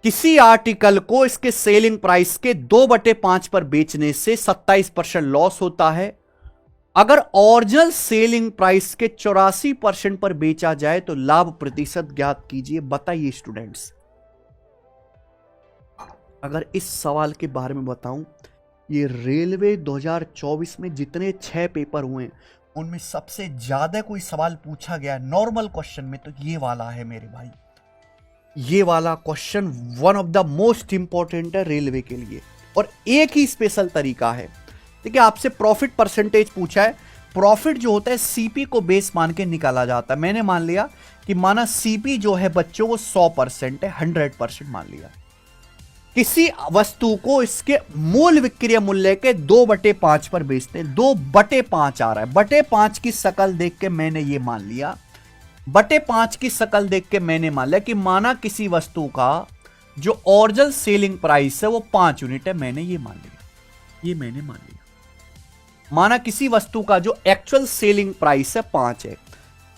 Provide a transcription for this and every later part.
किसी आर्टिकल को इसके सेलिंग प्राइस के 2/5 पर बेचने से 27% लॉस होता है। अगर ओरिजिनल सेलिंग प्राइस के 84% पर बेचा जाए तो लाभ प्रतिशत ज्ञात कीजिए। बताइए स्टूडेंट्स, अगर इस सवाल के बारे में बताऊं, ये रेलवे 2024 में जितने 6 पेपर हुए उनमें सबसे ज्यादा कोई सवाल पूछा गया नॉर्मल क्वेश्चन में तो ये वाला है मेरे भाई। ये वाला question one of the most important है रेलवे के लिए। और एक ही स्पेशल तरीका है। देखिए, आपसे प्रॉफिट परसेंटेज पूछा है। प्रॉफिट जो होता है सीपी को बेस मान के निकाला जाता है। मैंने मान लिया कि माना सीपी जो है बच्चों वो 100% है, 100% मान लिया। किसी वस्तु को इसके मूल विक्रय मूल्य के 2/5 पर बेचते हैं। 2/5 आ रहा है। 5 की शकल देख के मैंने ये मान लिया, 5 की शकल देख के मैंने मान लिया कि माना किसी वस्तु का जो ओरिजिनल सेलिंग प्राइस है वो 5 यूनिट है। मैंने ये मान लिया, ये मैंने मान लिया। माना किसी वस्तु का जो एक्चुअल सेलिंग प्राइस है 5 है।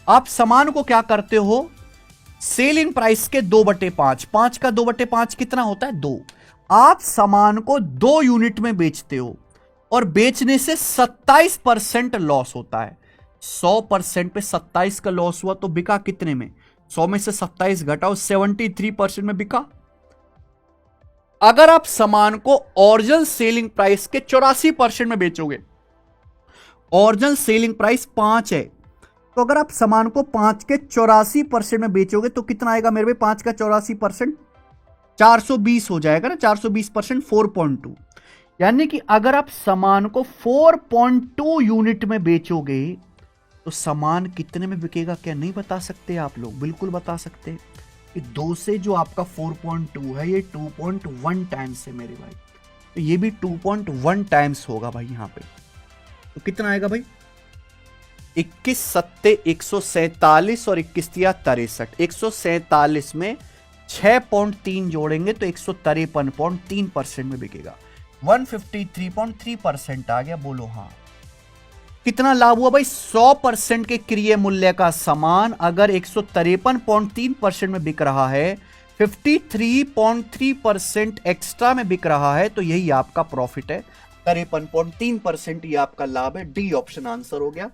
आप सामान को क्या करते हो, सेलिंग प्राइस के 2/5, 5 का 2/5 कितना होता है, 2। आप सामान को 2 यूनिट में बेचते हो और बेचने से 27% लॉस होता है। 100% पे 27 का लॉस हुआ तो बिका कितने में, 100 में से 27 घटाओ, 73% में बिका। अगर आप सामान को ओरिजिनल सेलिंग प्राइस के 84% में बेचोगे, ओरिजिनल सेलिंग प्राइस 5 है, तो अगर आप सामान को 5 के 84% में बेचोगे तो कितना आएगा मेरे भाई, 5 का 84%, 420 हो जाएगा ना। 420% 4.2, यानी कि अगर आप सामान को 4.2 यूनिट में बेचोगे तो सामान कितने में बिकेगा, क्या नहीं बता सकते आप लोग? बिल्कुल बता सकते हैं कि 2 से जो आपका 4.2 है ये 2.1 टाइम्स है मेरे भाई। तो ये भी 2.1 टाइम्स होगा भाई यहाँ पे। तो कितना आएगा भाई, 21 सत्ते 147 और 21 तिया 63। 147 में 6.3 जोड़ेंगे तो 153.3% में बिकेगा। 153.3% आ गया। बोलो हाँ। कितना लाभ हुआ भाई, 100% के क्रय मूल्य का सामान अगर 153.3% में बिक रहा है, 53.3% एक्स्ट्रा में बिक रहा है, तो यही आपका प्रॉफिट है। 53.3% ये आपका लाभ है। डी ऑप्शन आंसर हो गया।